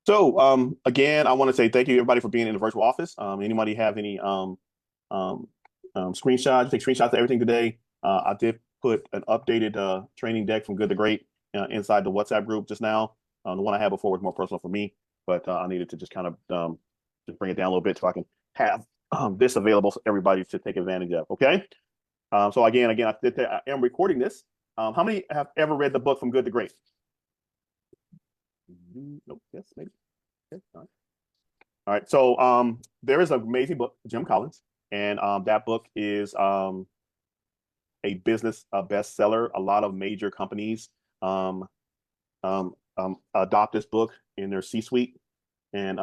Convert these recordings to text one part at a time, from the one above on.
So, again, I want to say thank you everybody for being in the virtual office. Anybody have any um, screenshots? Take screenshots of everything today. I did put an updated training deck from Good to Great inside the WhatsApp group just now. The one I had before was more personal for me, but I needed to just kind of just bring it down a little bit so I can have this available for everybody to take advantage of. Okay. So again, I am recording this. How many have ever read the book From Good to Great? Nope. Yes, maybe. Okay. All right. So there is an amazing book, Jim Collins, and that book is a business bestseller. A lot of major companies um, adopt this book in their C-suite, and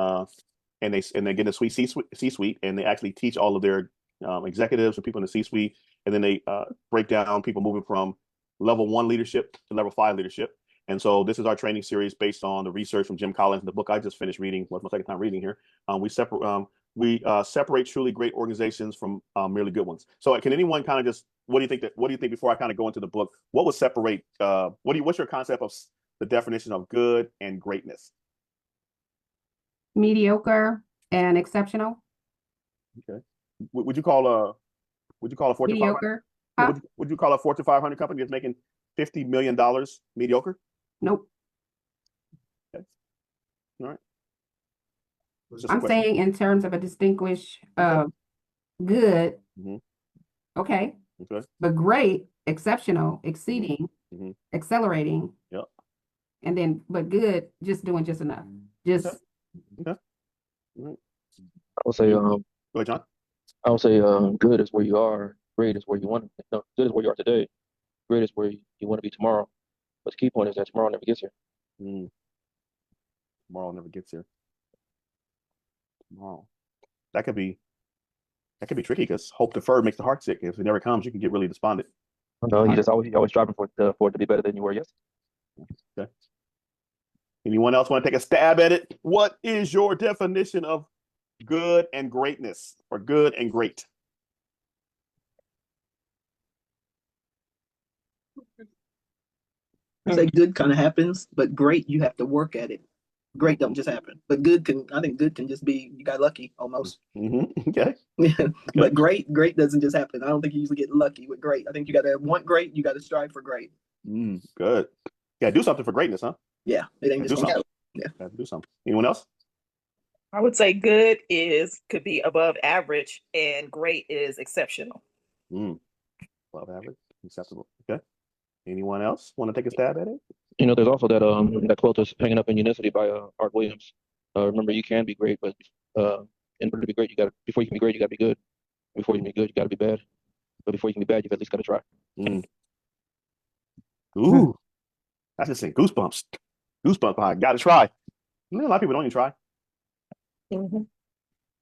they get a sweet C-suite, and they actually teach all of their executives and people in the C-suite, and then they break down people moving from level one leadership to level five leadership. And so this is our training series based on the research from Jim Collins, the book I just finished reading. What's my second time reading here? We separate truly great organizations from merely good ones. So can anyone kind of just what do you think before I kind of go into the book? What would separate? What's your concept of the definition of good and greatness? Mediocre and exceptional. Okay. Would you call a Fortune 500? Mediocre. No, Huh? would you call a Fortune 500 company that's making $50 million mediocre? Nope. Okay. All right. It's just a I'm question. saying in terms of a distinguish Okay. good, Hmm. okay, Okay. but great, exceptional, Hmm. exceeding, Hmm. accelerating, Yep. and then but good, just doing just enough. Okay. Just Okay. All right. I would say, You go ahead, John. I would say, good is where you are, great is where you want to. No, good is where you are today, great is where you want to be tomorrow. But the key point is that tomorrow never gets here. Mm, tomorrow never gets here. Tomorrow. That could be that could be tricky because hope deferred makes the heart sick. If it never comes, you can get really despondent. No, All you right. just always striving for it to be better than you were yesterday. Okay. Anyone else want to take a stab at it? What is your definition of good and greatness or good and great? I say good kind of happens, but great, you have to work at it. Great don't just happen. But I think good can just be, you got lucky almost. Okay. Yeah. Okay. But great doesn't just happen. I don't think you usually get lucky with great. I think you got to want great, you got to strive for great. Good. Yeah, do something for greatness, huh? Yeah, it ain't Yeah, just do gonna something. happen. Yeah. Yeah, do something. Anyone else? I would say good is could be above average and great is exceptional. Mm, above average, acceptable. Okay. Anyone else want to take a stab at it? There's also that quote that's hanging up in Unicity by Art Williams. Remember, you can be great, but in order to be great, before you can be great, you got to be good. Before you can be good, you got to be bad. But before you can be bad, you've at least got to try. Mm. Ooh, that's just saying goosebumps. Goosebumps behind. Got to try. A lot of people don't even try. Mhm.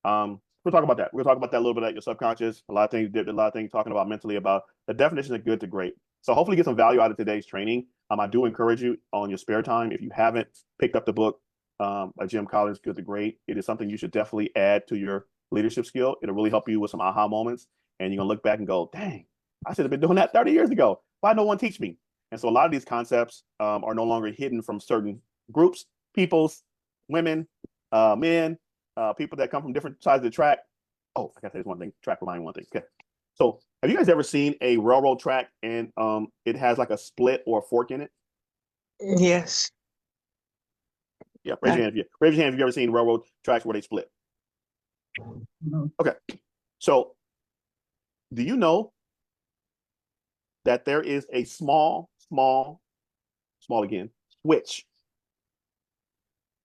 We'll talk about that. We'll talk about that a little bit at your subconscious. A lot of things talking about mentally about the definition of good to great. So hopefully get some value out of today's training. I do encourage you on your spare time, if you haven't picked up the book by Jim Collins, Good to Great, it is something you should definitely add to your leadership skill. It'll really help you with some aha moments. And you're gonna look back and go, dang, I should have been doing that 30 years ago. Why no one teach me? And so a lot of these concepts are no longer hidden from certain groups, peoples, women, men, people that come from different sides of the track. Oh, I gotta say this one thing. Track remind me one thing. Okay. So have you guys ever seen a railroad track and it has like a split or a fork in it? Yes. Yeah, raise your hand if you ever seen railroad tracks where they split. No. Okay. So do you know that there is a small again, switch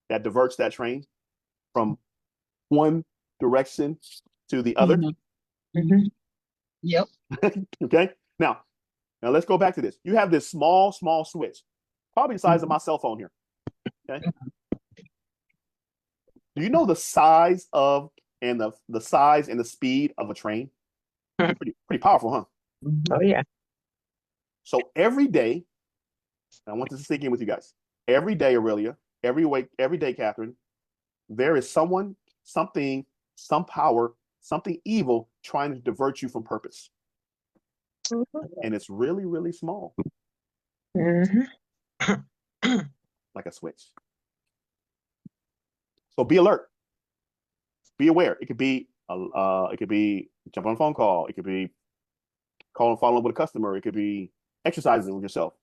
that diverts that train from one direction to the other? Mm-hmm. Yep. Okay. Now let's go back to this. You have this small switch, probably the size of my cell phone here. Okay. Do you know the size of and the size and the speed of a train? Pretty powerful, huh? Mm-hmm. Oh yeah. So every day, I want this to sink in with you guys. Every day, Aurelia, every day, Catherine, there is someone, something, some power, something evil trying to divert you from purpose. And it's really, really small, Mhm. like a switch. So be alert. Be aware. It could be jumping on a phone call. It could be calling, following up with a customer. It could be exercising with yourself.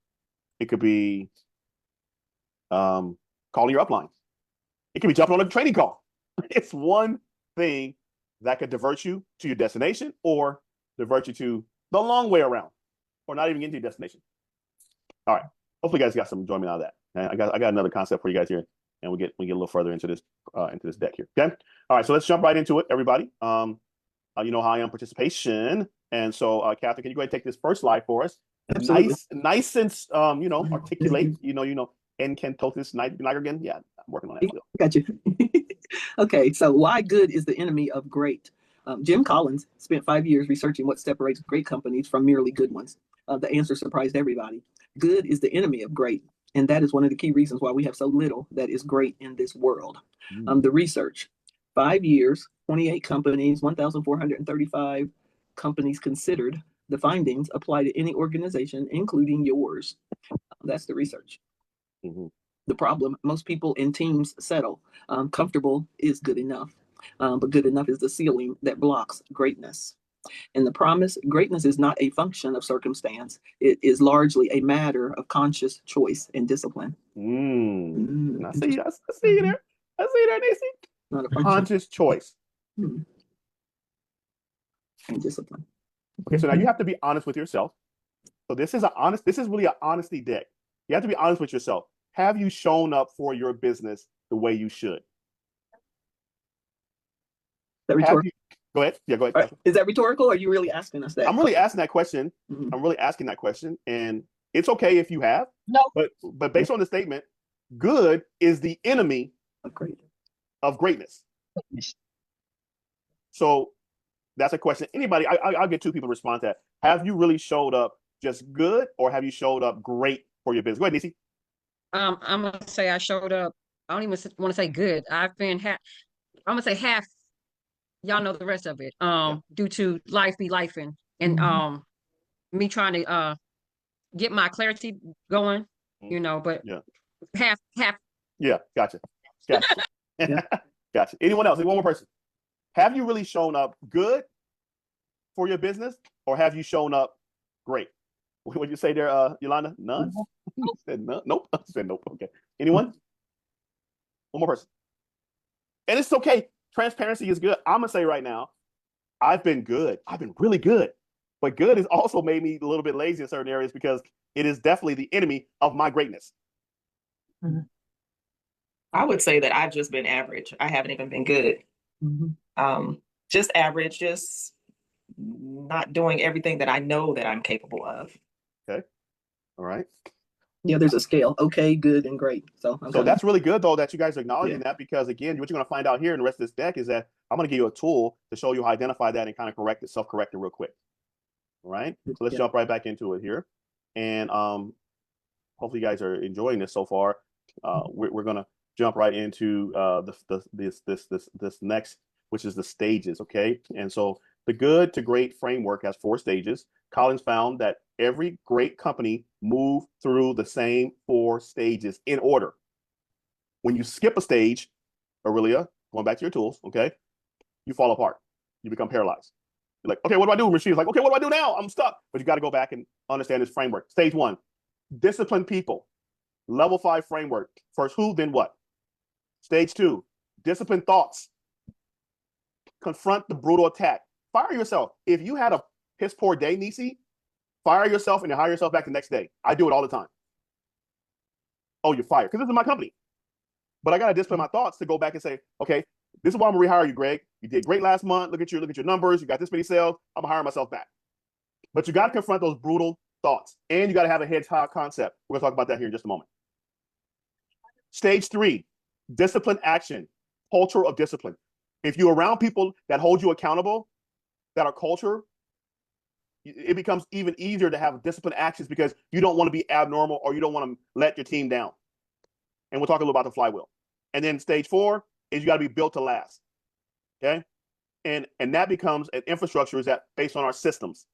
It could be calling your upline. It could be jumping on a training call. It's one thing that could divert you to your destination or divert you to the long way around or not even get to your destination. All right. Hopefully you guys got some enjoyment out of that. I got another concept for you guys here, and we get a little further into this deck here. Okay. All right. So let's jump right into it, everybody. You know how I am participation. And so, Catherine, can you go ahead and take this first slide for us? Absolutely. Nice since articulate, and can totis again. Yeah, I'm working on that. Got you. Okay, so why good is the enemy of great? Jim Collins spent 5 years researching what separates great companies from merely good ones. The answer surprised everybody. Good is the enemy of great, and that is one of the key reasons why we have so little that is great in this world. The research, 5 years, 28 companies, 1,435 companies considered. The findings apply to any organization, including yours. That's the research. The problem, most people in teams settle. Comfortable is good enough, but good enough is the ceiling that blocks greatness. And the promise, greatness is not a function of circumstance. It is largely a matter of conscious choice and discipline. I see you there. I see you there, Nancy. Not a function. Conscious choice. And discipline. Okay, so now you have to be honest with yourself. So this is really an honesty deck. You have to be honest with yourself. Have you shown up for your business the way you should? That rhetorical? Go ahead. Yeah, go ahead. Right. Is that rhetorical, or are you really asking us that? I'm really asking that question. I'm really asking that question. And it's okay if you have. No. But based on the statement, good is the enemy of greatness. So that's a question. Anybody, I'll get two people to respond to that. Have you really showed up just good, or have you showed up great for your business? Go ahead, Nisi. I'm gonna say I showed up. I don't even want to say good. I've been I'm gonna say half. Y'all know the rest of it. Due to life be lifing, and me trying to get my clarity going, but half. Yeah, gotcha. Gotcha. Anyone else? One more person. Have you really shown up good for your business, or have you shown up great? What did you say there, Yolanda? None? Said none? Nope. Said nope. Okay. Anyone? One more person. And it's okay. Transparency is good. I'm going to say right now, I've been good. I've been really good. But good has also made me a little bit lazy in certain areas because it is definitely the enemy of my greatness. I would say that I've just been average. I haven't even been good. Just average, just not doing everything that I know that I'm capable of. Okay. All right. Yeah, there's a scale. Okay, good, and great. So that's really good, though, that you guys are acknowledging that, because, again, what you're going to find out here in the rest of this deck is that I'm going to give you a tool to show you how to identify that and kind of self-correct it real quick. All right. So let's jump right back into it here. And hopefully you guys are enjoying this so far. We're going to jump right into this next, which is the stages. Okay. And so the good to great framework has 4 stages. Collins found that every great company moved through the same 4 stages in order. When you skip a stage, Aurelia, going back to your tools, okay, you fall apart. You become paralyzed. You're like, okay, what do I do? Machine's like, okay, what do I do now? I'm stuck. But you got to go back and understand this framework. Stage 1, disciplined people. Level 5 framework. First who, then what? Stage 2, disciplined thoughts. Confront the brutal attack. Fire yourself. If you had a piss poor day, Nisi, fire yourself and then hire yourself back the next day. I do it all the time. Oh, you're fired. Because this is my company. But I got to discipline my thoughts to go back and say, okay, this is why I'm going to rehire you, Greg. You did great last month. Look at your numbers. You got this many sales. I'm going to hire myself back. But you got to confront those brutal thoughts. And you got to have a hedgehog concept. We're going to talk about that here in just a moment. Stage 3, discipline action. Culture of discipline. If you're around people that hold you accountable, that are culture, it becomes even easier to have disciplined actions because you don't want to be abnormal or you don't want to let your team down. And we'll talk a little about the flywheel. And then stage 4 is you got to be built to last. Okay. And that becomes an infrastructure is that based on our systems.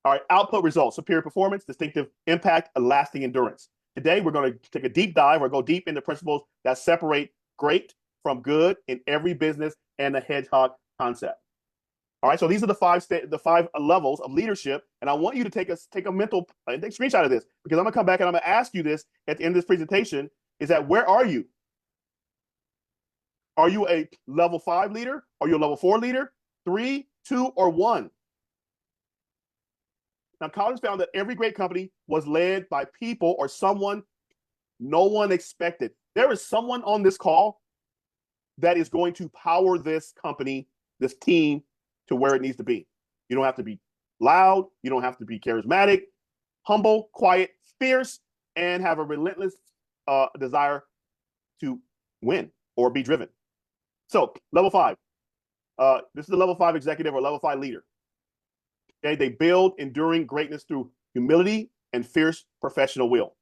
All right. Output results, superior performance, distinctive impact, and lasting endurance. Today, we're going to take a deep dive or go deep into principles that separate great from good in every business and the Hedgehog Concept. All right, so these are the five levels of leadership, and I want you to take a mental screenshot of this, because I'm gonna come back and I'm gonna ask you this at the end of this presentation: is that where are you? Are you a level 5 leader? Are you a level 4 leader? 3, 2, or 1? Now, Collins found that every great company was led by people or someone no one expected. There is someone on this call that is going to power this company, this team, to where it needs to be. You don't have to be loud. You don't have to be charismatic, humble, quiet, fierce, and have a relentless desire to win or be driven. So level 5. This is the level 5 executive or level 5 leader. Okay, they build enduring greatness through humility and fierce professional will.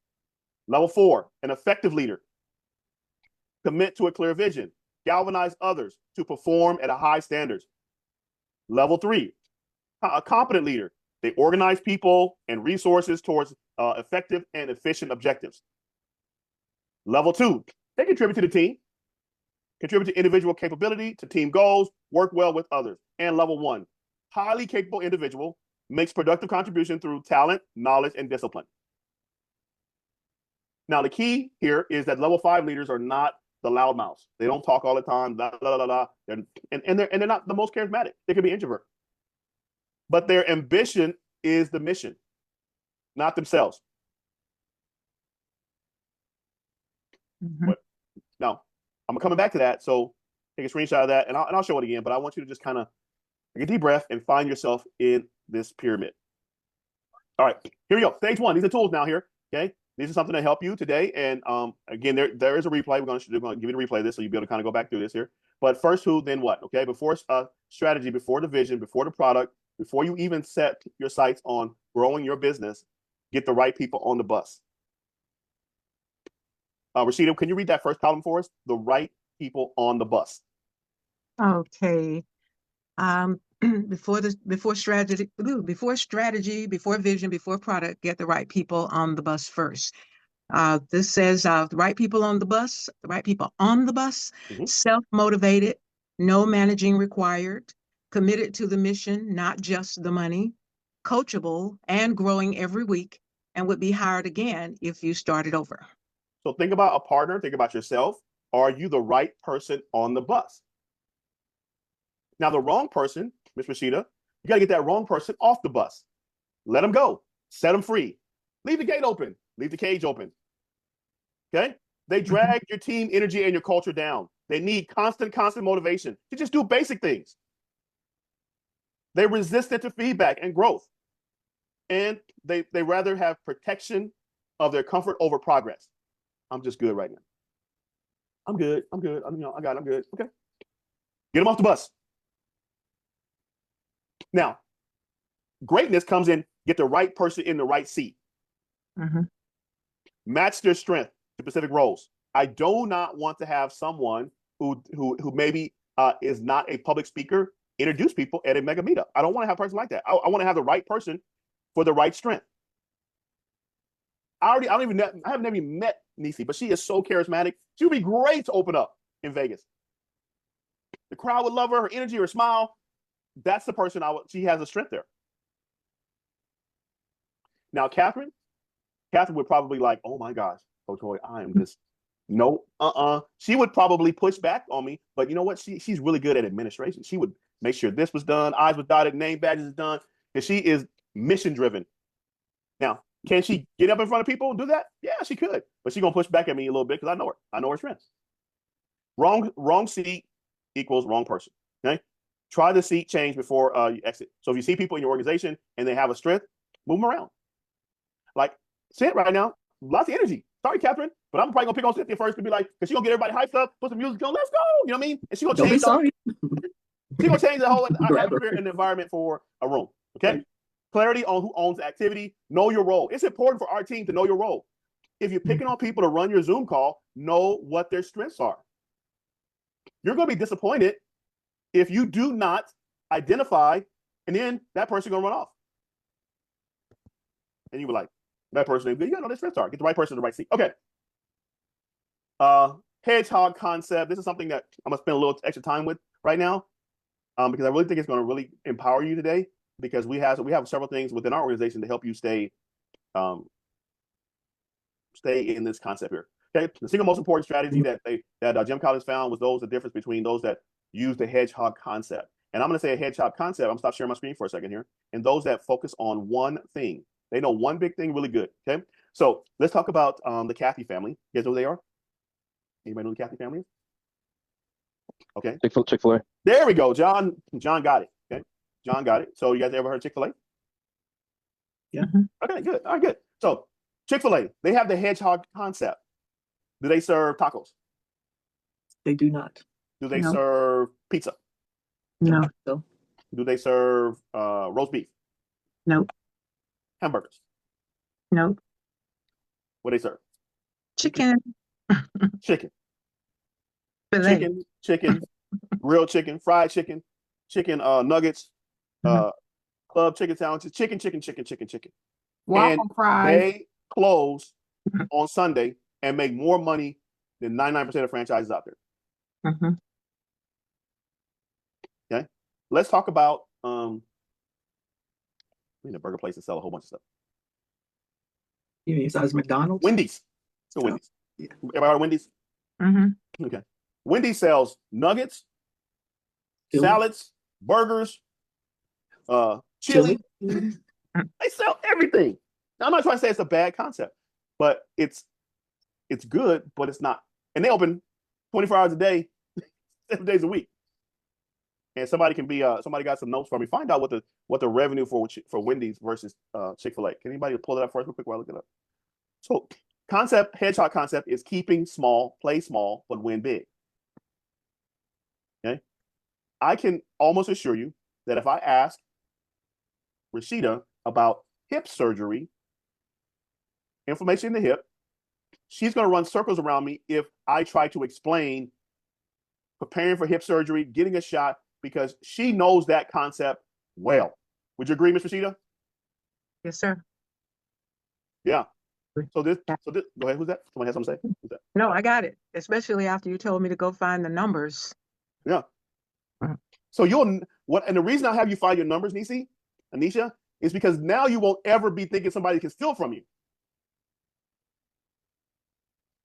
Level 4, an effective leader. Commit to a clear vision. Galvanize others to perform at a high standards. Level 3, a competent leader. They organize people and resources towards effective and efficient objectives. Level 2, they contribute to the team, contribute to individual capability, to team goals, work well with others. And level 1, highly capable individual, makes productive contribution through talent, knowledge, and discipline. Now, the key here is that level 5 leaders are not the loudmouths. They don't talk all the time, blah, blah, blah, blah. They're not the most charismatic. They can be introvert. But their ambition is the mission, not themselves. Mm-hmm. Now, I'm coming back to that, so take a screenshot of that, and I'll show it again, but I want you to just kind of take a deep breath and find yourself in this pyramid. All right, here we go. Stage 1. These are tools now here, okay? These are something to help you today. And again, there is a replay. We're going to give you the replay of this, so you'll be able to kind of go back through this here. But first who, then what, okay? Before strategy, before the vision, before the product, before you even set your sights on growing your business, get the right people on the bus. Rashida, can you read that first column for us? The right people on the bus. Okay. Before strategy, before vision, before product, get the right people on the bus first. This says the right people on the bus, Mm-hmm. self-motivated, no managing required, committed to the mission, not just the money, coachable and growing every week, and would be hired again if you started over. So think about a partner, think about yourself. Are you the right person on the bus? Now, the wrong person, Ms. Rashida, you got to get that wrong person off the bus. Let them go. Set them free. Leave the gate open. Leave the cage open. Okay? They drag your team energy and your culture down. They need constant motivation to just do basic things. They're resistant to feedback and growth. And they rather have protection of their comfort over progress. I'm just good right now. I'm good. I'm good. I'm good. Okay. Get them off the bus. Now, greatness comes in, get the right person in the right seat. Mm-hmm. Match their strength to specific roles. I do not want to have someone who maybe is not a public speaker introduce people at a mega meetup. I don't want to have a person like that. I want to have the right person for the right strength. I haven't even met Nisi, but she is so charismatic. She would be great to open up in Vegas. The crowd would love her, her energy, her smile. That's the person she has a strength there. Now, Catherine would probably like, oh my gosh, Coach Hoy, I am just, no, She would probably push back on me, but you know what? She's really good at administration. She would make sure this was done, I's was dotted, name badges is done, and she is mission driven. Now, can she get up in front of people and do that? Yeah, she could, but she's gonna push back at me a little bit because I know her. I know her strengths. Wrong seat equals wrong person. Okay. Try the seat change before you exit. So if you see people in your organization and they have a strength, move them around. Like Cynthia right now, lots of energy. Sorry, Catherine, but I'm probably gonna pick on Cynthia first to be like, because she's gonna get everybody hyped up, put some music on, let's go. You know what I mean? And she's gonna change. She's gonna change the whole atmosphere and environment for a room. Okay. Clarity on who owns the activity. Know your role. It's important for our team to know your role. If you're picking on people to run your Zoom call, know what their strengths are. You're gonna be disappointed if you do not identify, and then that person gonna run off. And you were like, that person, you gotta know their strengths are. Get the right person in the right seat. Okay. Hedgehog Concept. This is something that I'm gonna spend a little extra time with right now, because I really think it's going to really empower you today. Because we have several things within our organization to help you stay in this concept here. Okay, the single most important strategy that Jim Collins found was the difference between those that use the Hedgehog Concept. And I'm going to say a Hedgehog Concept. I'm going to stop sharing my screen for a second here. And those that focus on one thing, they know one big thing really good. Okay, so let's talk about the Cathy family. You guys know who they are? Anybody know who the Cathy family is? Okay. Chick-fil-A. There we go. John got it. Okay. John got it. So you guys ever heard of Chick-fil-A? Yeah. Okay, good. All right, good. So Chick-fil-A, they have the Hedgehog Concept. Do they serve tacos? They do not. Do they No. serve pizza? No, So Do they serve roast beef? nope, Hamburgers? nope. What do they serve? Chicken, Chicken. filet. Chicken, grilled chicken, fried chicken, chicken nuggets, club chicken sandwiches, chicken. Waffle And fries. they close on Sunday and make more money than 99% of franchises out there. Mhm. Okay, let's talk about we need a burger place to sell a whole bunch of stuff. you mean besides McDonald's? Wendy's. Let's go Wendy's. Yeah. Everybody heard of Wendy's? Mhm. Okay. Wendy's sells nuggets, Chili. salads, burgers, chili. They sell everything. Now, I'm not trying to say it's a bad concept, but it's good, but it's not. And they open 24 hours a day, 7 days a week. And somebody got some notes for me. Find out what the revenue for Wendy's versus Chick-fil-A. Can anybody pull that up for us real quick while I look it up? So Hedgehog Concept is keeping small, play small, but win big. Okay. I can almost assure you that if I ask Rashida about hip surgery, inflammation in the hip, she's going to run circles around me if I try to explain preparing for hip surgery, getting a shot, because she knows that concept well. Would you agree, Ms. Rashida? Yes, sir. Yeah. So this, go ahead. Who's that? Someone has something to say? Who's that? No, I got it. Especially after you told me to go find the numbers. Yeah. So and the reason I have you find your numbers, Anisha, is because now you won't ever be thinking somebody can steal from you.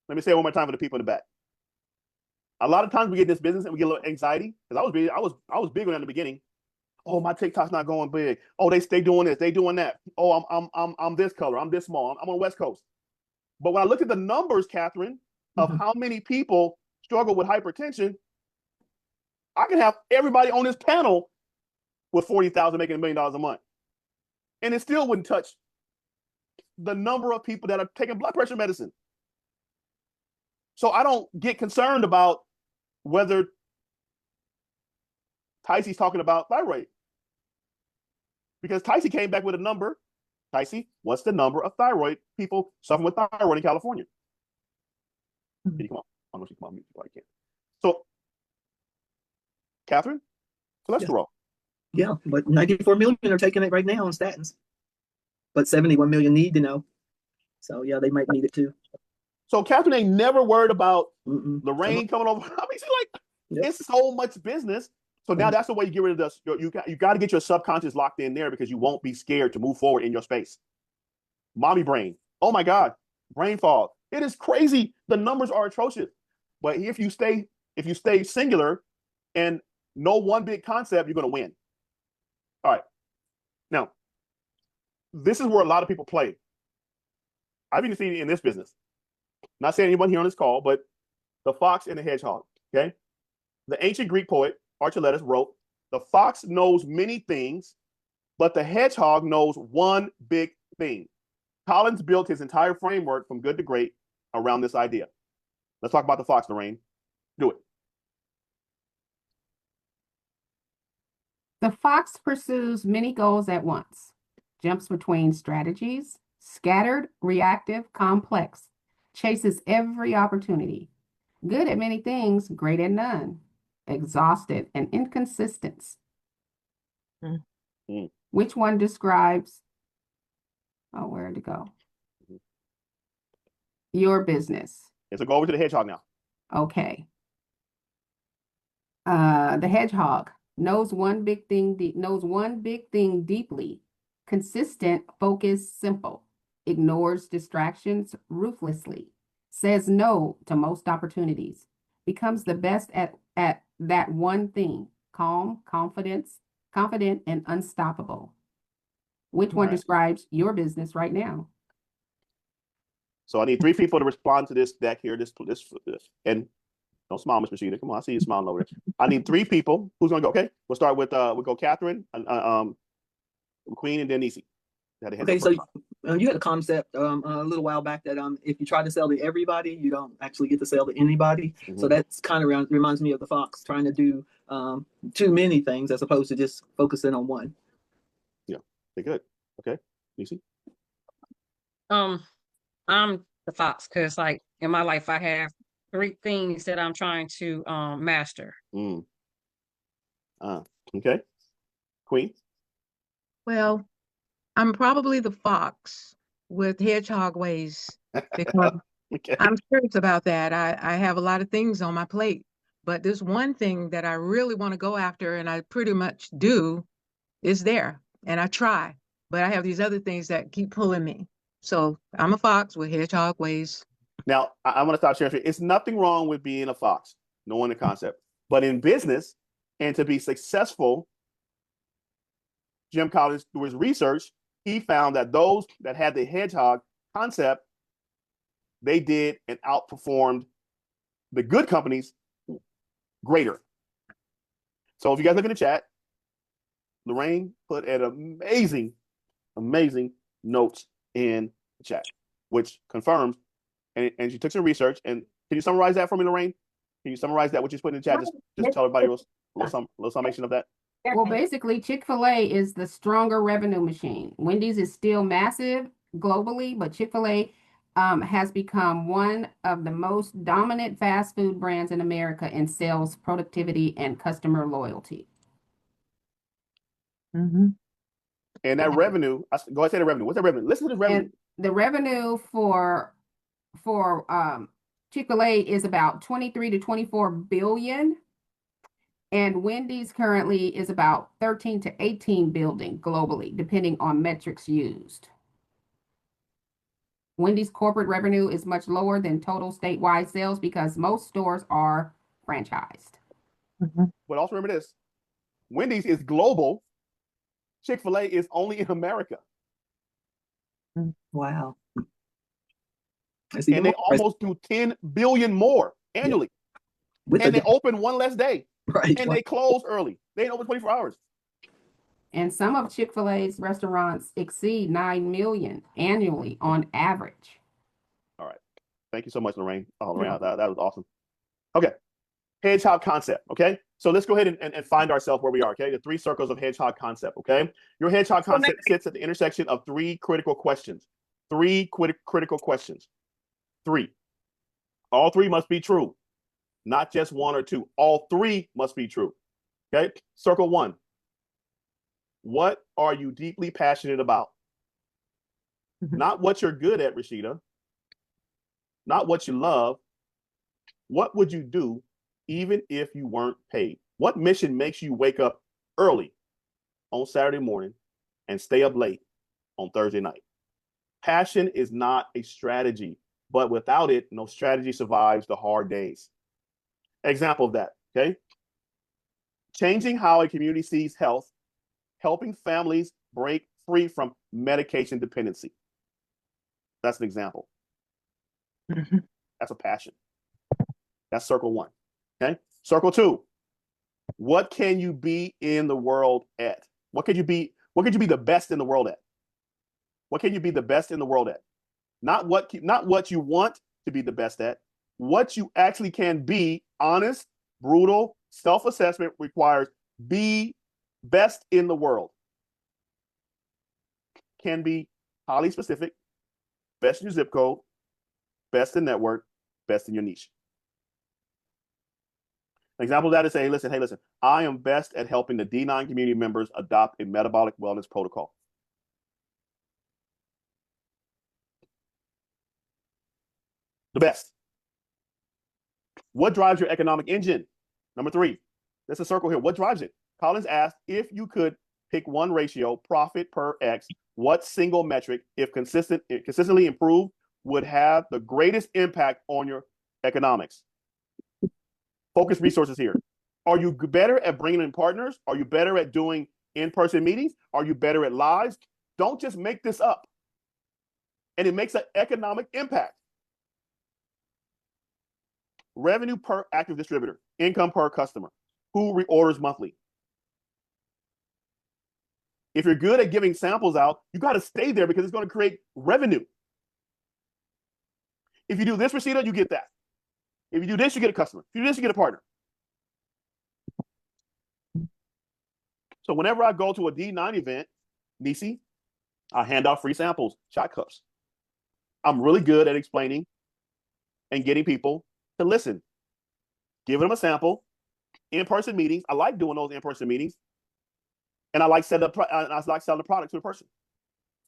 Let me say it one more time for the people in the back. A lot of times we get in this business and we get a little anxiety, because I was big on that in the beginning. Oh, my TikTok's not going big. Oh, they doing this, they doing that. Oh, I'm this color, I'm this small, I'm on the West Coast. But when I look at the numbers, Catherine, of how many people struggle with hypertension, I can have everybody on this panel with 40,000 making $1 million a month, and it still wouldn't touch the number of people that are taking blood pressure medicine. So I don't get concerned about whether Ticey's talking about thyroid, because Ticey came back with a number. Ticey, what's the number of thyroid people suffering with thyroid in California? Can you come on? I don't know if you come on mute. I can't. So, Catherine, cholesterol. Yeah, but 94 million are taking it right now on statins. But 71 million need to know. So yeah, they might need it too. So Catherine ain't never worried about Mm-mm. Lorraine coming over. I mean, she's like, Yep. it's so much business. So now that's the way you get rid of this. You got to get your subconscious locked in there, because you won't be scared to move forward in your space. Mommy brain. Oh my God. Brain fog. It is crazy. The numbers are atrocious. But if you stay singular and know one big concept, you're going to win. All right. Now, this is where a lot of people play. I've even seen it in this business. Not saying anyone here on this call, but the fox and the hedgehog. Okay. The ancient Greek poet Archelaus wrote, "The fox knows many things, but the hedgehog knows one big thing." Collins built his entire framework from good to great around this idea. Let's talk about the fox, Lorraine. Do it. The fox pursues many goals at once, jumps between strategies, scattered, reactive, complex, chases every opportunity, good at many things, great at none, exhausted and inconsistent. Which one describes, where to go? Your business. So go over to the hedgehog now. Okay. The hedgehog knows one big thing deeply. Consistent, focused, simple. Ignores distractions ruthlessly. Says no to most opportunities. Becomes the best at that one thing. Calm, confident, and unstoppable. Which one Right. describes your business right now? So I need 3 people to respond to this deck here. This, and don't smile, Miss Rashida. Come on, I see you smiling over there. I need 3 people. Who's gonna go? Okay, we'll start with we'll go Catherine, Queen, and then Nisi. Okay, so you had a concept a little while back that if you try to sell to everybody, you don't actually get to sell to anybody. So that's kind of reminds me of the fox trying to do too many things as opposed to just focusing on one. Yeah, they're good. Okay, Nisi. I'm the fox because, like, in my life, I have 3 things that I'm trying to master. Okay, Queen. Well, I'm probably the fox with hedgehog ways because Okay. I'm serious about that. I have a lot of things on my plate, but this one thing that I really want to go after, and I pretty much do, is there. And I try, but I have these other things that keep pulling me. So I'm a fox with hedgehog ways. Now, I want to stop sharing. It's nothing wrong with being a fox, knowing the concept. But in business, and to be successful, Jim Collins, through his research, he found that those that had the hedgehog concept, they did and outperformed the good companies greater. So if you guys look in the chat, Lorraine put an amazing notes in the chat, which confirms, and she took some research. And can you summarize that for me, Lorraine? Can you summarize that, what you put in the chat? Just tell everybody a little summation of that. Well, basically, Chick-fil-A is the stronger revenue machine. Wendy's is still massive globally, but Chick-fil-A has become one of the most dominant fast food brands in America in sales, productivity, and customer loyalty. And that revenue, go ahead and say the revenue. What's that revenue? Listen to the revenue. And the revenue for Chick-fil-A is about 23 to 24 billion. And Wendy's currently is about 13 to 18 billion globally, depending on metrics used. Wendy's corporate revenue is much lower than total statewide sales because most stores are franchised. But also remember this, Wendy's is global. Chick-fil-A is only in America. Wow. And they almost do 10 billion more annually. Yeah. And they open one less day. Right. And they close early. They ain't open 24 hours. And some of Chick-fil-A's restaurants exceed 9 million annually on average. All right. Thank you so much, Lorraine. Oh, Lorraine, that was awesome. Okay. Hedgehog concept. Okay. So let's go ahead and find ourselves where we are. Okay. The 3 circles of hedgehog concept. Okay. Your hedgehog concept sits at the intersection of 3 critical questions. 3 critical questions. 3. All 3 must be true. Not just 1 or 2. All 3 must be true. Okay. Circle 1. What are you deeply passionate about? Not what you're good at, Rashida. Not what you love. What would you do even if you weren't paid? What mission makes you wake up early on Saturday morning and stay up late on Thursday night? Passion is not a strategy, but without it, no strategy survives the hard days. Example of that, okay? Changing how a community sees health, helping families break free from medication dependency. That's an example. That's a passion. That's circle 1. Okay. Circle 2. What can you be in the world at? What could you be the best in the world at? What can you be the best in the world at? Not what you want to be the best at. What you actually can be. Honest, brutal, self-assessment requires be best in the world. Can be highly specific, best in your zip code, best in network, best in your niche. An example of that is saying, hey, listen, I am best at helping the D9 community members adopt a metabolic wellness protocol. The best. What drives your economic engine? Number 3, there's a circle here. What drives it? Collins asked, if you could pick one ratio, profit per X, what single metric, if consistently improved, would have the greatest impact on your economics? Focus resources here. Are you better at bringing in partners? Are you better at doing in-person meetings? Are you better at lives? Don't just make this up. And it makes an economic impact. Revenue per active distributor, income per customer, who reorders monthly. If you're good at giving samples out, you got to stay there because it's going to create revenue. If you do this, Rashida, you get that. If you do this, you get a customer. If you do this, you get a partner. So whenever I go to a D9 event, Nisi, I hand out free samples, shot cups. I'm really good at explaining and getting people to listen. Giving them a sample, in-person meetings. I like doing those in-person meetings. And I like selling the product to the person.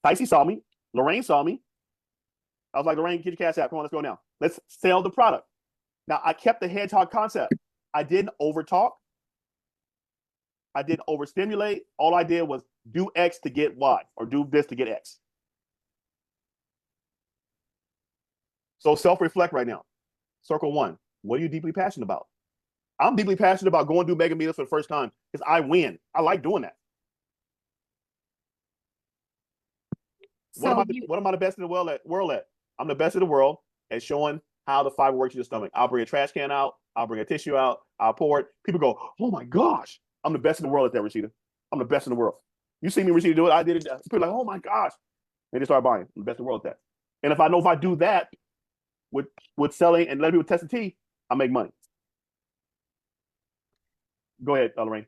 Ticey saw me. Lorraine saw me. I was like, Lorraine, get your cash app. Come on, let's go now. Let's sell the product. Now, I kept the hedgehog concept. I didn't overtalk. I didn't overstimulate. All I did was do X to get Y, or do this to get X. So self-reflect right now. Circle 1. What are you deeply passionate about? I'm deeply passionate about going to do mega meetups for the first time because I win. I like doing that. So what am I the best in the world at? I'm the best in the world at showing how the fiber works in your stomach. I'll bring a trash can out. I'll bring a tissue out. I'll pour it. People go, oh my gosh. I'm the best in the world at that, Rashida. I'm the best in the world. You see me, Rashida, do it. I did it. People are like, oh my gosh. And they start buying. I'm the best in the world at that. And if I do that with selling and letting people test the tea, I make money. Go ahead, Lorraine.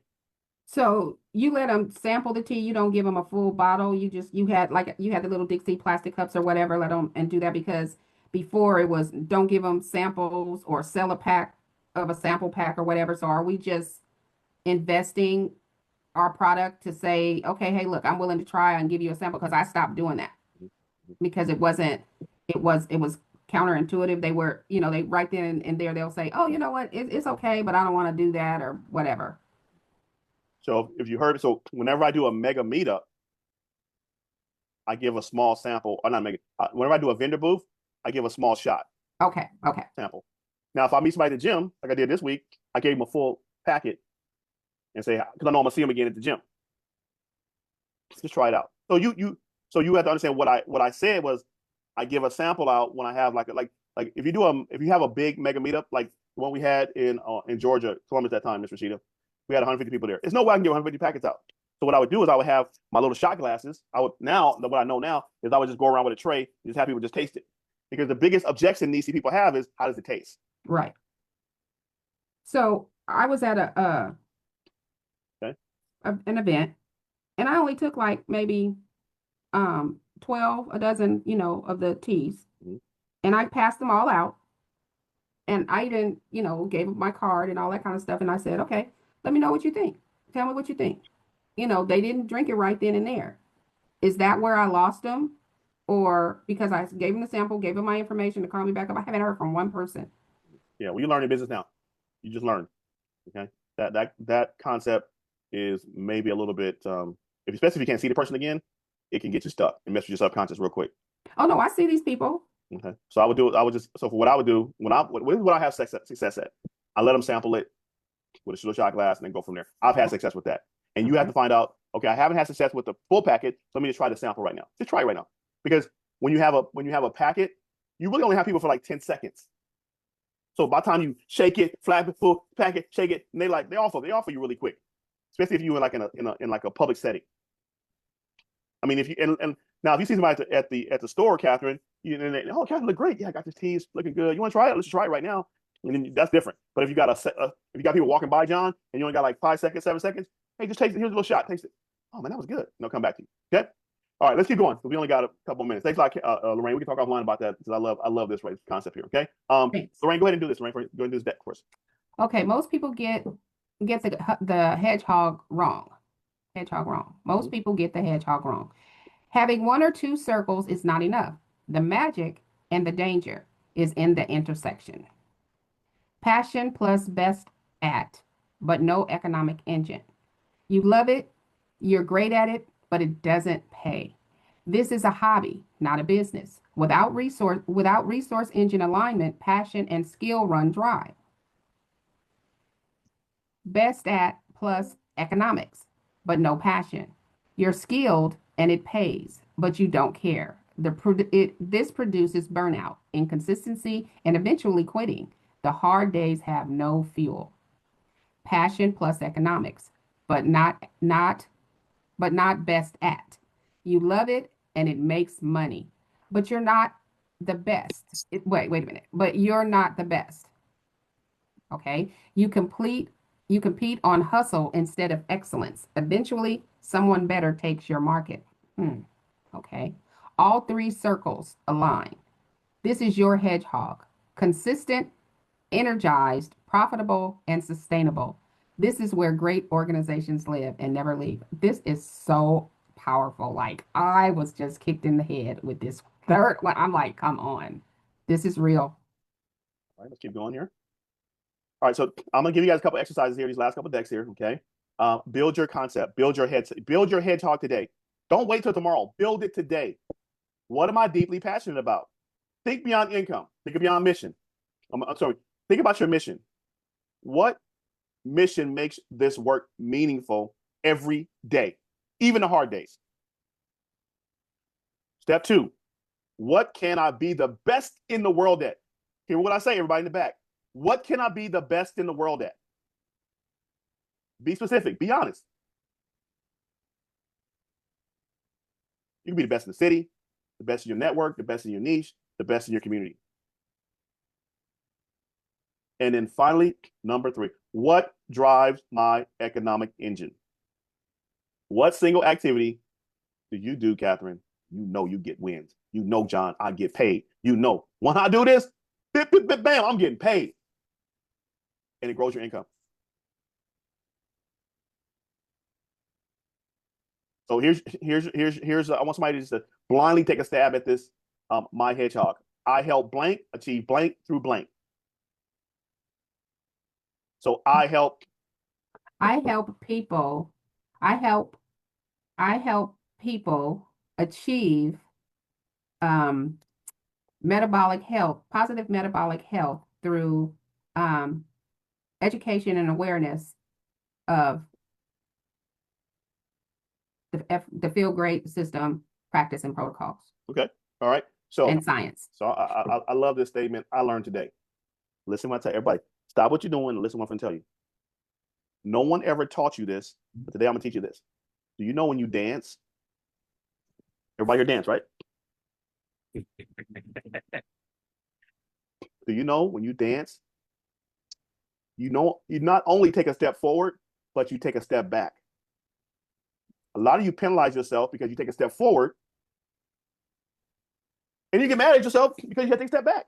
So you let them sample the tea. You don't give them a full bottle. You had the little Dixie plastic cups or whatever. Let them and do that, because before it was don't give them samples or sell a pack of a sample pack or whatever. So are we just investing our product to say, okay, hey, look, I'm willing to try and give you a sample? Because I stopped doing that because it was counterintuitive. They were, they right then and there they'll say, oh, you know what, it's okay, but I don't want to do that or whatever. So if you heard it, so whenever I do a mega meetup, I give a small sample, or not mega. Whenever I do a vendor booth, I give a small shot. Okay. Sample. Now, if I meet somebody at the gym, like I did this week, I gave them a full packet and say, because I know I'm gonna see them again at the gym. Just try it out. So you have to understand what I said was I give a sample out when I have like if you have a big mega meetup like the one we had in Georgia, Columbus that time, Miss Rashida. We had 150 people there. There's no way I can get 150 packets out. So what I would do is I would have my little shot glasses. What I know now is I would just go around with a tray and just have people just taste it. Because the biggest objection these people have is, how does it taste? Right. So I was at an event, and I only took like maybe 12, a dozen, of the teas. Mm-hmm. And I passed them all out. And I even, gave them my card and all that kind of stuff. And I said, okay, let me know what you think. Tell me what you think. They didn't drink it right then and there. Is that where I lost them? Or because I gave them the sample, gave them my information to call me back up? I haven't heard from one person. Yeah, well, you learn your business now. You just learn. Okay. That concept is maybe a little bit, especially if you can't see the person again, it can get you stuck and mess with your subconscious real quick. Oh no, I see these people. Okay. So for what I would do what I have success at. I let them sample it with a little shot glass and then go from there. I've had success with that. And you have to find out, okay, I haven't had success with the full packet. So let me just try the sample right now. Just try it right now. Because when you have a packet, you really only have people for like 10 seconds. So by the time you shake it, flap it, full packet, shake it, and they offer you really quick. Especially if you were like in like a public setting. I mean, if you and now if you see somebody at the store, Catherine, oh, Catherine look great. Yeah, I got this tea, it's looking good. You want to try it? Let's try it right now. And then that's different. But if you got people walking by, John, and you only got like 5 seconds, 7 seconds, hey, just taste it. Here's a little shot. Taste it. Oh man, that was good. And they'll come back to you. Okay. All right, let's keep going. We only got a couple minutes. Thanks a lot, Lorraine. We can talk offline about that because I love this concept here. Okay. Lorraine, go ahead and do this. Lorraine, go ahead and do this deck for us. Okay. Most people get the hedgehog wrong. Most people get the hedgehog wrong. Having 1 or 2 circles is not enough. The magic and the danger is in the intersection. Passion plus best at, but no economic engine. You love it, you're great at it, but it doesn't pay. This is a hobby, not a business. Without resource engine alignment, passion and skill run dry. Best at plus economics, but no passion. You're skilled and it pays, but you don't care. This produces burnout, inconsistency, and eventually quitting. The hard days have no fuel. Passion plus economics, but not best at. You love it and it makes money, but you're not the best. Wait a minute. But you're not the best. Okay? You compete on hustle instead of excellence. Eventually, someone better takes your market. Okay. All three circles align. This is your hedgehog. Consistent, energized, profitable, and sustainable. This is where great organizations live and never leave. This is so powerful. Like, I was just kicked in the head with this third one. I'm like, come on. This is real. All right, let's keep going here. All right, so I'm gonna give you guys a couple exercises here, these last couple decks here, okay? Build your concept, build your hedgehog today. Don't wait till tomorrow. Build it today. What am I deeply passionate about? Think beyond income. Think beyond mission. I'm sorry. Think about your mission. What mission makes this work meaningful every day, even the hard days? Step 2. What can I be the best in the world at? Hear what I say, everybody in the back. What can I be the best in the world at? Be specific. Be honest. You can be the best in the city, the best in your network, the best in your niche, the best in your community. And then finally, number 3, what drives my economic engine? What single activity do you do, Catherine? You know you get wins. You know, John, I get paid. You know, when I do this, bam, I'm getting paid. And it grows your income. So here's I want somebody just to blindly take a stab at this. My hedgehog. I help blank achieve blank through blank. So I help people achieve metabolic health, positive metabolic health through education and awareness of the Feel Great System, practice, and protocols. Okay. All right. So and science. So I love this statement I learned today. Listen when I tell everybody, stop what you're doing and listen what I'm going to tell you. No one ever taught you this, but today I'm going to teach you this. Do you know when you dance? Everybody here dance, right? Do you know when you dance, you not only take a step forward, but you take a step back. A lot of you penalize yourself because you take a step forward, and you get mad at yourself because you have to take a step back.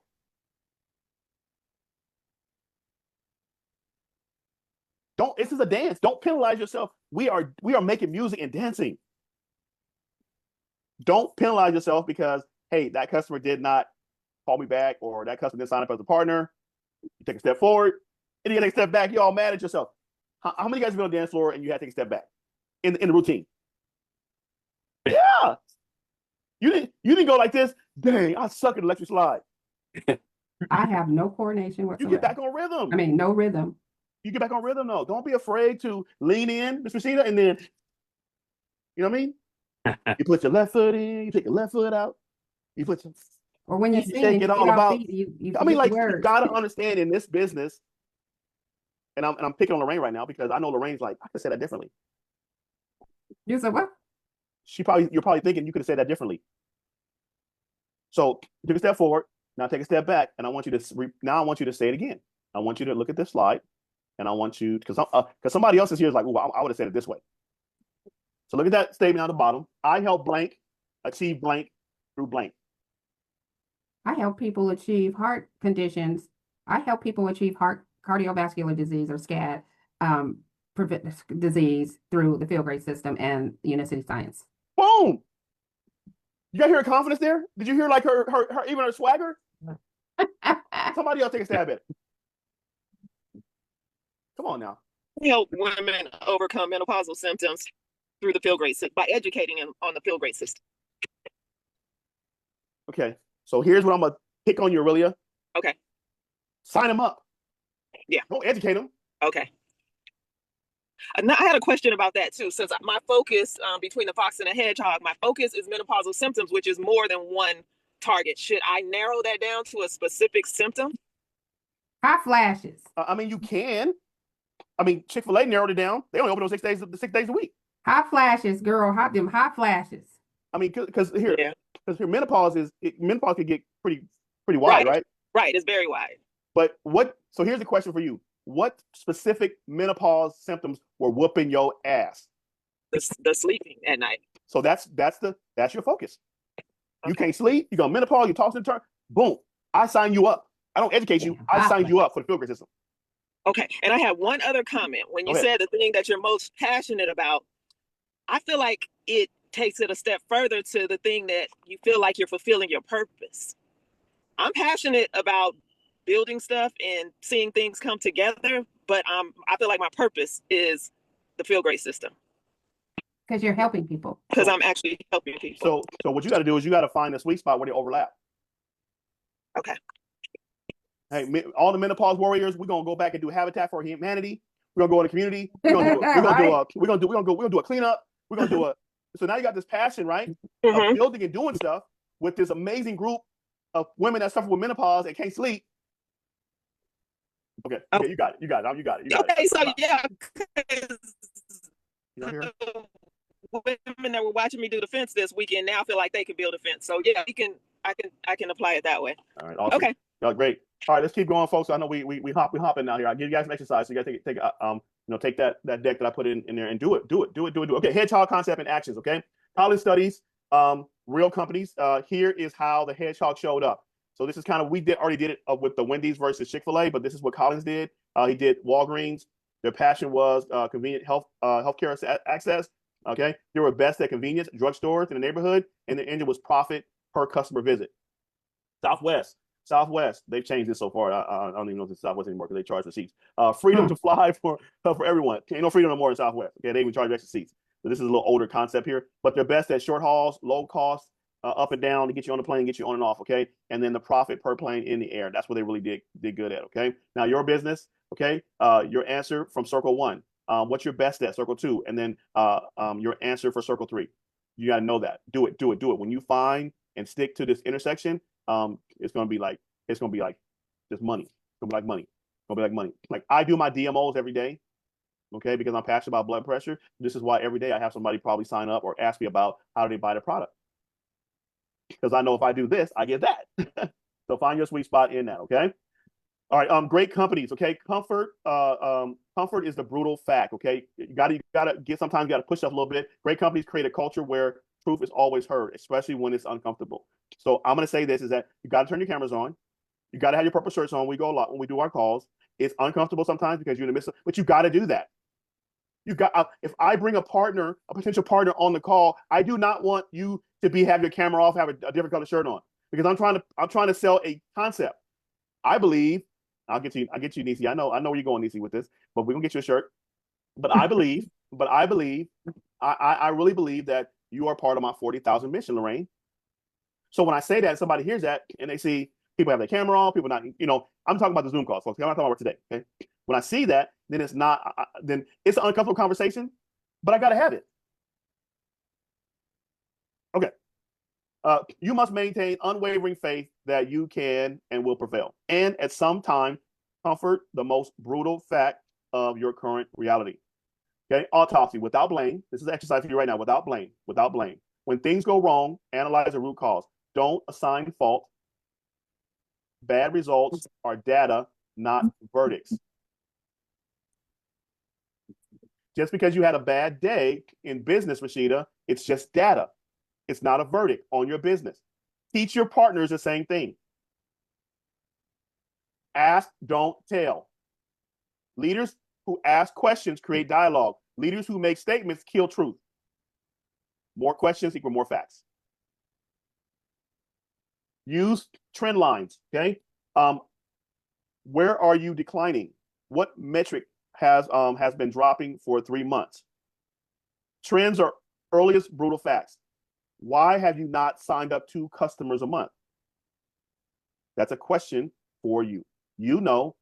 This is a dance. Don't penalize yourself. We are making music and dancing. Don't penalize yourself because, hey, that customer did not call me back, or that customer didn't sign up as a partner. You take a step forward, and you take a step back. You're all mad at yourself. How many guys have been on the dance floor and you had to take a step back in the routine? Yeah. You didn't go like this. Dang, I suck at electric slide. I have no coordination whatsoever. You get back on rhythm. I mean, no rhythm. You get back on rhythm, though. Don't be afraid to lean in, Miss Rashida, and then, you know what I mean? You put your left foot in, you take your left foot out, you put your... Or when you sing, shake it all about... you I mean, like, you got to understand in this business, and I'm picking on Lorraine right now because I know Lorraine's like, I could say that differently. You said what? You're probably thinking you could have said that differently. So take a step forward, now take a step back, and I want you to say it again. I want you to look at this slide, and I want you, because somebody else is here is like, oh, I would have said it this way. So look at that statement on the bottom. I help blank achieve blank through blank. I help people achieve heart conditions. I help people achieve cardiovascular disease, or SCAD, prevent disease through the Feel Great System and Unicity Science. Boom! You got to hear her confidence there? Did you hear like her even her swagger? Somebody else take a stab at it. on now. Help women overcome menopausal symptoms through the Feel Great system by educating them on the Feel Great system. Okay. So here's what I'm gonna pick on you, Aurelia. Okay. Sign them up. Yeah. Don't educate them. Okay. Now, I had a question about that too. Since my focus between the fox and the hedgehog, my focus is menopausal symptoms, which is more than one target. Should I narrow that down to a specific symptom? Hot flashes. I mean, you can. I mean, Chick-fil-A narrowed it down. They only open on 6 days, 6 days a week. Hot flashes, girl. Hot flashes. I mean, because here menopause can get pretty wide, Right. right? Right. It's very wide. But so here's the question for you. What specific menopause symptoms were whooping your ass? The sleeping at night. So that's your focus. You Okay. can't sleep, you go menopause, you toss and turn, boom. I sign you up. I don't educate you. I sign you up for the Feel Great system. Okay. And I have one other comment. When you said the thing that you're most passionate about, I feel like it takes it a step further to the thing that you feel like you're fulfilling your purpose. I'm passionate about building stuff and seeing things come together, but I feel like my purpose is the Feel Great system. Because you're helping people. Because I'm actually helping people. So what you got to do is you got to find a sweet spot where they overlap. Okay. Hey, all the menopause warriors, we're gonna go back and do Habitat for Humanity. We're gonna go in the community. We're gonna do a cleanup. We're gonna do a. So now you got this passion, right, of building and doing stuff with this amazing group of women that suffer with menopause and can't sleep. Okay, you got it. You got it. Okay, so yeah, you know here? Women that were watching me do the fence this weekend now feel like they can build a fence. So yeah, I can apply it that way. All right, awesome. Okay. Great. All right, let's keep going, folks. I know we hopping now here. I'll give you guys some exercise. So you gotta take that deck that I put in there and do it. Okay, Hedgehog Concept and actions. Okay, college studies, real companies. Here is how the Hedgehog showed up. So this is kind of already did it with the Wendy's versus Chick-fil-A, but this is what Collins did. He did Walgreens. Their passion was convenient healthcare access. Okay, they were best at convenience drugstores in the neighborhood, and the engine was profit per customer visit. Southwest, they've changed this so far. I don't even know if it's Southwest anymore because they charge for seats. Freedom to fly for everyone. Ain't no freedom no more in Southwest. Okay, they even charge extra seats. So this is a little older concept here, but they're best at short hauls, low cost, up and down to get you on the plane, get you on and off. Okay, and then the profit per plane in the air. That's what they really did good at. Okay, now your business. Okay, your answer from Circle 1. What's your best at Circle 2, and then your answer for Circle 3. You got to know that. Do it. When you find and stick to this intersection, it's gonna be like just money. It's gonna be like money. Like I do my DMOs every day, okay, because I'm passionate about blood pressure. This is why every day I have somebody probably sign up or ask me about how do they buy the product, because I know if I do this, I get that. So find your sweet spot in that, okay? All right, great companies, okay? Comfort is the brutal fact, okay? You gotta sometimes you gotta push up a little bit. Great companies create a culture where truth is always heard, especially when it's uncomfortable. So I'm gonna say this is that you gotta turn your cameras on. You gotta have your purple shirts on. When we do our calls. It's uncomfortable sometimes because you're in the midst of, but you gotta do that. If I bring a potential partner on the call, I do not want you to have your camera off, have a different color shirt on, because I'm trying to sell a concept. I believe I'll get you, Nisi. I know where you're going, Nisi, with this, but we're gonna get you a shirt. But I really believe that you are part of my 40,000 mission, Lorraine. So when I say that, somebody hears that and they see people have their camera on, people not, I'm talking about the Zoom calls, folks. I'm not talking about today. Okay. When I see that, then it's not, then it's an uncomfortable conversation, but I got to have it. Okay. You must maintain unwavering faith that you can and will prevail. And at some time, comfort the most brutal fact of your current reality. Okay. Autopsy without blame. This is an exercise for you right now. Without blame. When things go wrong, analyze the root cause. Don't assign fault. Bad results are data, not verdicts. Just because you had a bad day in business, Rashida, it's just data. It's not a verdict on your business. Teach your partners the same thing. Ask, don't tell. Leaders who ask questions create dialogue. Leaders who make statements kill truth. More questions equal more facts. Use trend lines, okay? Where are you declining? What metric has been dropping for 3 months. Trends are earliest brutal facts. Why have you not signed up 2 customers a month? That's a question for you. You know,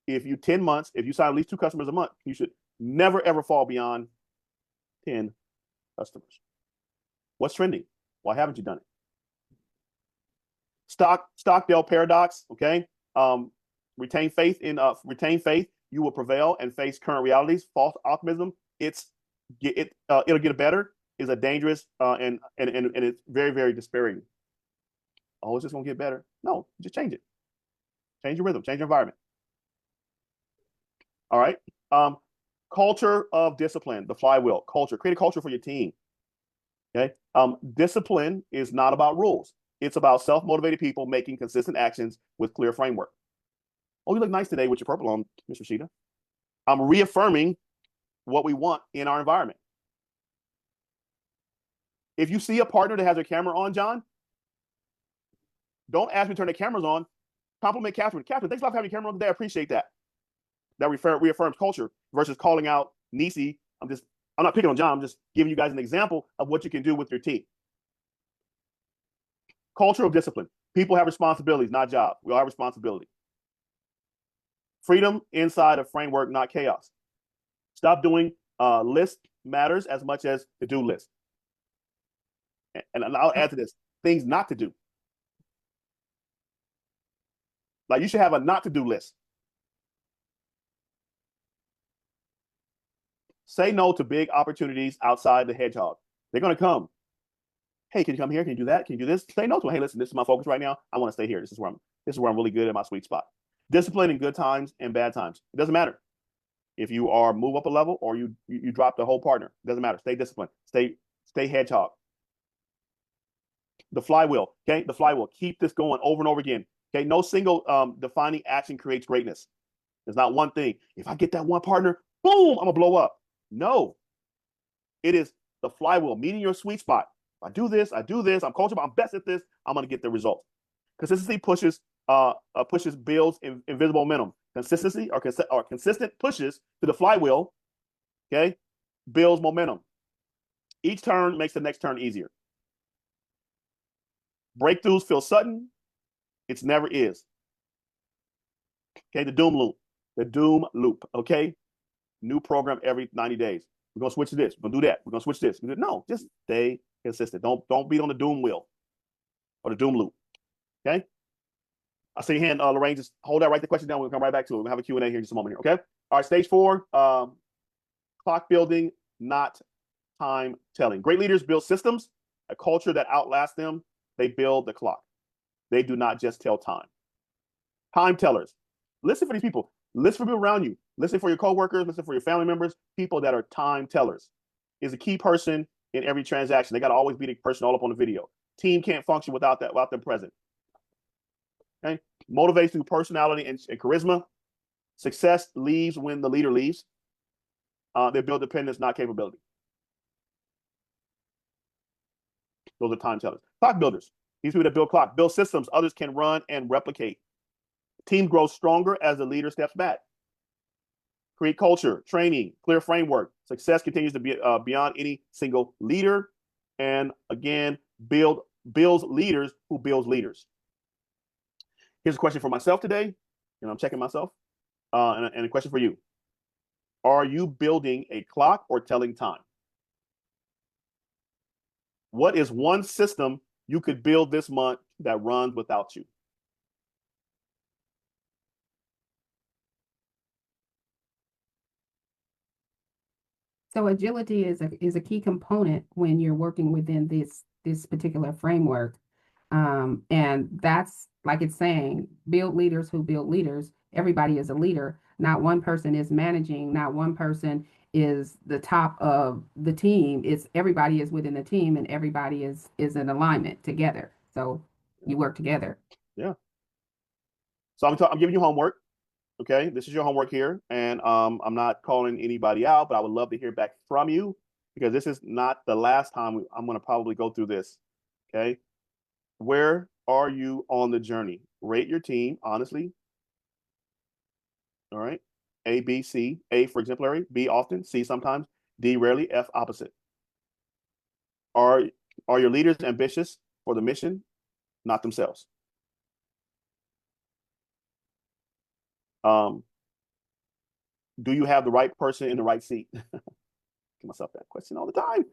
if you 10 months, if you sign at least 2 customers a month, you should never ever fall beyond 10 customers. What's trending? Why haven't you done it? Stockdale Paradox. Okay. Retain faith. You will prevail and face current realities. False optimism. It'll get better. Is a dangerous and it's very, very despairing. Oh, it's just gonna get better. No, just change it. Change your rhythm. Change your environment. All right. Culture of discipline. The flywheel culture. Create a culture for your team. Okay. Discipline is not about rules. It's about self-motivated people making consistent actions with clear framework. Oh, you look nice today with your purple on, Mr. Sheeta. I'm reaffirming what we want in our environment. If you see a partner that has their camera on, John, don't ask me to turn the cameras on. Compliment Catherine. Catherine, thanks a lot for having your camera on today. I appreciate that. That reaffirms culture versus calling out Nisi. I'm not picking on John. I'm just giving you guys an example of what you can do with your team. Culture of discipline. People have responsibilities, not jobs. We all have responsibility. Freedom inside a framework, not chaos. Stop doing list matters as much as to-do list. And I'll add to this, things not to do. Like you should have a not to-do list. Say no to big opportunities outside the hedgehog. They're going to come. Hey, can you come here? Can you do that? Can you do this? Say no to them. Hey, listen, this is my focus right now. I want to stay here. This is where I'm really good at my sweet spot. Discipline in good times and bad times. It doesn't matter. If you are move up a level or you drop the whole partner, it doesn't matter. Stay disciplined. Stay hedgehog. The flywheel. Okay, the flywheel. Keep this going over and over again. Okay, no single defining action creates greatness. There's not one thing. If I get that one partner, boom, I'm gonna blow up. No, it is the flywheel, meeting your sweet spot. I do this, I'm coachable, I'm best at this, I'm gonna get the results. Consistency pushes builds invisible momentum. Consistency or consistent pushes to the flywheel, okay, builds momentum. Each turn makes the next turn easier. Breakthroughs feel sudden. It never is. Okay, the doom loop. Okay, new program every 90 days. We're gonna switch to this. We're gonna do that. We're gonna switch this. No, just stay consistent. Don't beat on the doom wheel or the doom loop. Okay. I see your hand, Lorraine. Just hold that. Write the question down. We'll come right back to it. We'll have a Q&A here in just a moment. Here. Okay. All right. Stage 4. Clock building, not time telling. Great leaders build systems, a culture that outlasts them. They build the clock. They do not just tell time. Time tellers. Listen for these people. Listen for people around you. Listen for your coworkers. Listen for your family members. People that are time tellers is a key person in every transaction. They got to always be the person all up on the video. Team can't function without them present. Okay. Motivates through personality and charisma. Success leaves when the leader leaves. They build dependence, not capability. Those are time tellers. Clock builders. These people that build clock, build systems others can run and replicate. Team grows stronger as the leader steps back. Create culture, training, clear framework. Success continues to be beyond any single leader. And again, builds leaders who builds leaders. Here's a question for myself today. I'm checking myself. And a question for you. Are you building a clock or telling time? What is one system you could build this month that runs without you? So agility is a key component when you're working within this particular framework. And that's like it's saying, build leaders who build leaders. Everybody is a leader. Not one person is managing. Not one person is the top of the team. It's everybody is within the team and everybody is in alignment together. So you work together. Yeah. So I'm giving you homework. Okay, this is your homework here, and I'm not calling anybody out, but I would love to hear back from you because this is not the last time I'm going to probably go through this. Okay, where are you on the journey? Rate your team honestly. All right, A, B, C. A for exemplary, B often, C sometimes, D rarely, F opposite. Are your leaders ambitious for the mission, not themselves? Do you have the right person in the right seat? Give myself that question all the time.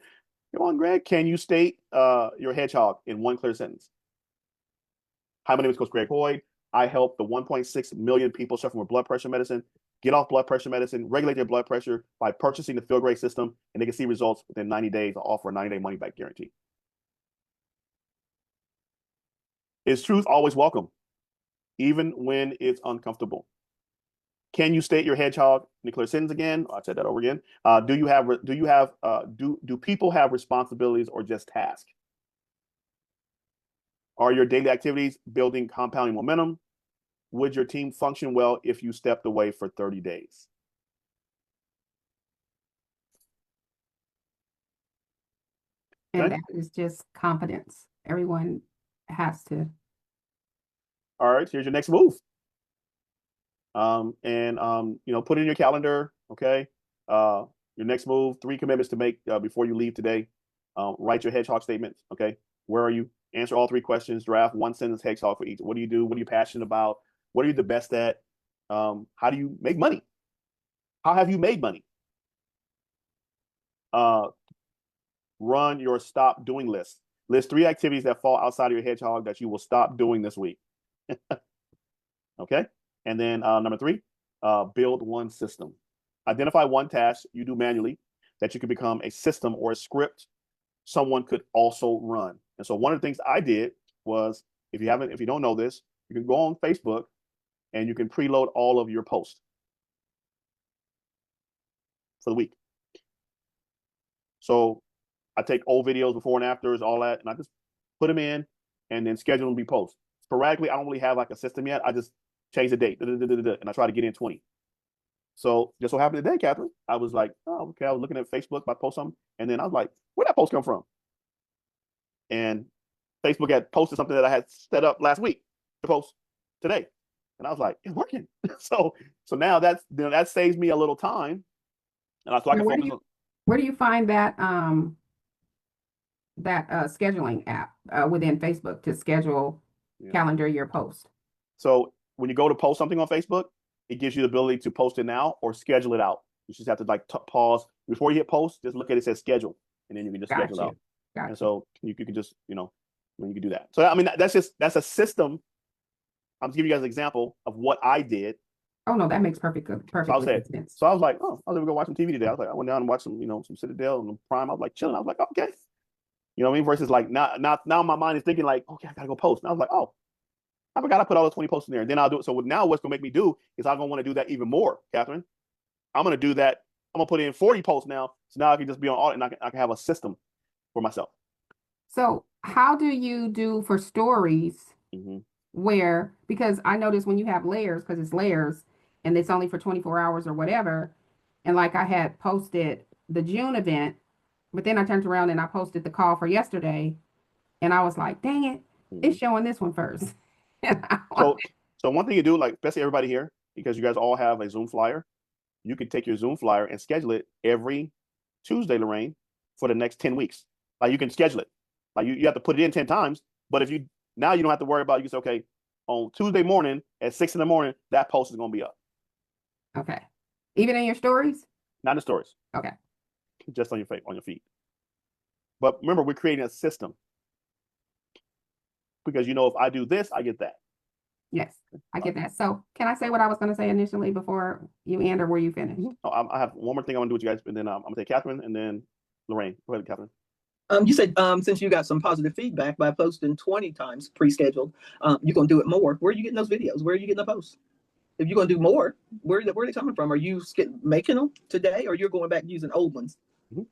Come on, Greg. Can you state your hedgehog in one clear sentence? Hi, my name is Coach Greg Hoyd. I help the 1.6 million people suffering with blood pressure medicine get off blood pressure medicine, regulate their blood pressure by purchasing the Feel Great system, and they can see results within 90 days. I offer a 90-day money-back guarantee. Is truth always welcome, even when it's uncomfortable? Can you state your hedgehog in a clear sentence again? I said that over again. Do people have responsibilities or just tasks? Are your daily activities building compounding momentum? Would your team function well if you stepped away for 30 days? And that is just confidence. Everyone has to. All right, here's your next move. Put it in your calendar, okay? Your next move, 3 commitments to make before you leave today. Write your hedgehog statements, okay? Where are you? Answer all 3 questions, draft 1-sentence hedgehog for each. What do you do? What are you passionate about? What are you the best at? How do you make money? How have you made money? Run your stop doing list. List 3 activities that fall outside of your hedgehog that you will stop doing this week. Okay. And then number 3, build one system. Identify one task you do manually that you could become a system or a script someone could also run. And so one of the things I did was, if you don't know this, you can go on Facebook and you can preload all of your posts for the week. So I take old videos, before and afters, all that, and I just put them in and then schedule them to be posted. Sporadically, I don't really have like a system yet. I just change the date, and I try to get in 20. So just so happened today, Catherine, I was like, oh, okay. I was looking at Facebook, I post something, and then I was like, where'd that post come from? And Facebook had posted something that I had set up last week to post today. And I was like, it's working. so now that saves me a little time. And I can focus on. Where do you find that scheduling app within Facebook to schedule calendar your post? So when you go to post something on Facebook, it gives you the ability to post it now or schedule it out. You just have to pause before you hit post. Just look at it, says schedule, and then you can just schedule it out. And so you can just you can do that. So I mean that's a system. I'm just giving you guys an example of what I did. Oh no, that makes perfect sense. So I was like, oh, I was gonna go watch some TV today. I went down and watched some Citadel and Prime. I was like chilling. I was like, okay, you know what I mean? Versus like now my mind is thinking like, okay, I gotta go post. And I was like, oh, I forgot I put all those 20 posts in there, and then I'll do it. So now what's gonna make me do is I'm gonna want to do that even more, Catherine. I'm gonna do that. I'm gonna put in 40 posts now, so now I can just be on audit and I can have a system for myself. So how do you do for stories? Where, because I notice when you have layers, because it's layers and it's only for 24 hours or whatever. And like I had posted the June event, but then I turned around and I posted the call for yesterday. And I was like, dang it, it's showing this one first. So one thing you do, like especially everybody here, because you guys all have a Zoom flyer, you can take your Zoom flyer and schedule it every Tuesday, Lorraine, for the next 10 weeks. Like you can schedule it. Like you have to put it in 10 times, but you don't have to worry about it. You can say, okay, on Tuesday morning at 6 a.m, that post is going to be up. Okay. Even in your stories? Not in the stories. Okay. Just on your feed. But remember, we're creating a system. Because if I do this, I get that. Yes, I get that. So can I say what I was going to say initially before you end, or were you finished? Oh, I have one more thing I want to do with you guys, and then I'm going to take Catherine and then Lorraine. Go ahead, Catherine. You said since you got some positive feedback by posting 20 times pre-scheduled, you're going to do it more. Where are you getting those videos? Where are you getting the posts? If you're going to do more, where are they coming from? Are you making them today, or you're going back using old ones?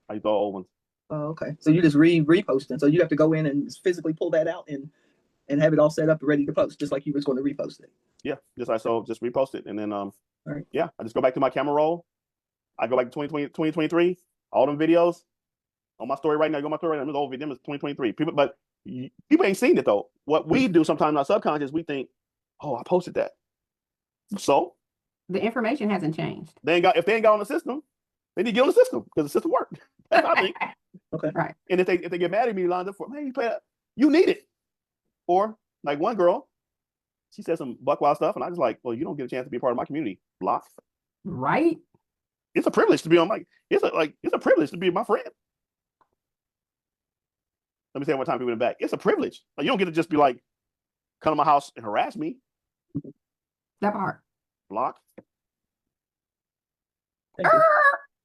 I use all old ones. Oh, okay. So you just reposting. So you have to go in and physically pull that out and have it all set up and ready to post, just like you was going to repost it. Yeah, just repost it, and then all right. Yeah, I just go back to my camera roll. I go back to 2023, all them videos. On my story right now, go on my story right now. Old video is 2023. People ain't seen it though. What we do sometimes in our subconscious, we think, oh, I posted that. So The information hasn't changed. If they ain't got on the system, they need to get on the system because the system worked. That's what I think. Okay. Right. And if they get mad at me, lined up for, man, you need it. Or like one girl, she said some buck wild stuff, and I just like, well, you don't get a chance to be a part of my community. Block. Right. It's a privilege to be on it's a privilege to be my friend. Let me say it one time, people in the back. It's a privilege. Like, you don't get to just be like, come to my house and harass me. That part. Block. Thank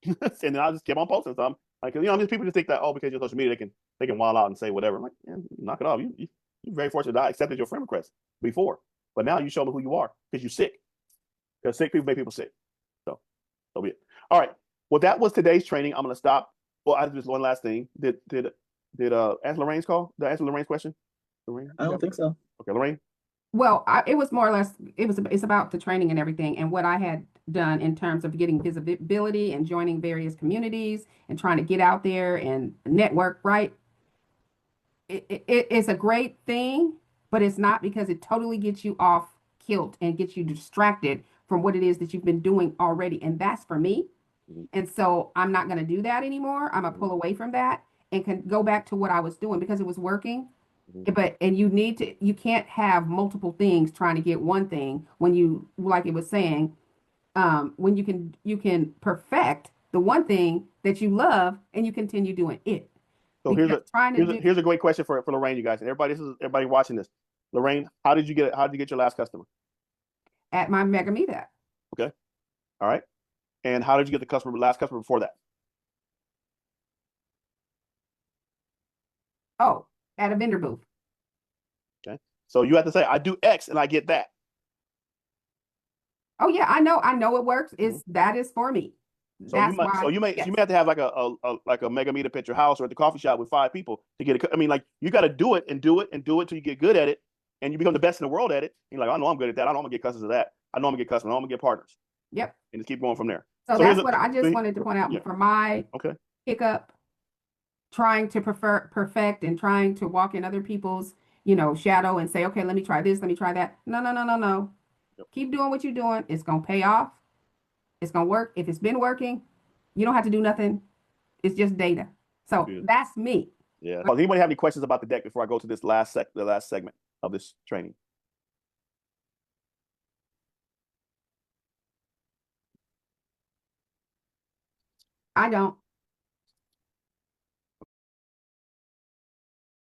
you. And then I just keep on posting something. Like, these people just think that, oh, because you're on social media, they can wild out and say whatever. I'm like, yeah, knock it off. You're very fortunate that I accepted your friend request before. But now you show me who you are because you're sick. Because sick people make people sick. So be it. All right. Well, that was today's training. I'm going to stop. Well, I just one last thing. Did answer Lorraine's call? Did I answer Lorraine's question? Lorraine? I don't think so. Okay, Lorraine. Well, it was more or less, it's about the training and everything and what I had done in terms of getting visibility and joining various communities and trying to get out there and network, right? It's a great thing, but it's not, because it totally gets you off kilt and gets you distracted from what it is that you've been doing already. And that's for me. And so I'm not going to do that anymore. I'm going to pull away from that and can go back to what I was doing because it was working. And you can't have multiple things trying to get one thing when you, like it was saying, when you can perfect the one thing that you love and you continue doing it. So here's a great question for Lorraine, you guys, and everybody watching this. Lorraine, how did you get your last customer? At my mega meetup. Okay. All right. And how did you get the last customer before that? Oh, at a vendor booth. Okay. So you have to say, I do X and I get that. Oh yeah, I know it works. That is for me. So you may have to have like a mega meetup at your house or at the coffee shop with 5 people to get it. I mean, like, you got to do it and do it and do it till you get good at it, and you become the best in the world at it. And you're like, I know I'm good at that. I know I'm gonna get customers of that. I know I'm gonna get customers. I know I'm gonna get partners. Yep. And just keep going from there. So that's what I just wanted to point out for my pickup, trying to perfect and trying to walk in other people's, shadow and say, okay, let me try this, let me try that. No. Yep. Keep doing what you're doing. It's gonna pay off. It's gonna work. If it's been working, you don't have to do nothing. It's just data. So that's me. Yeah. Does anybody have any questions about the deck before I go to this the last segment of this training? I don't.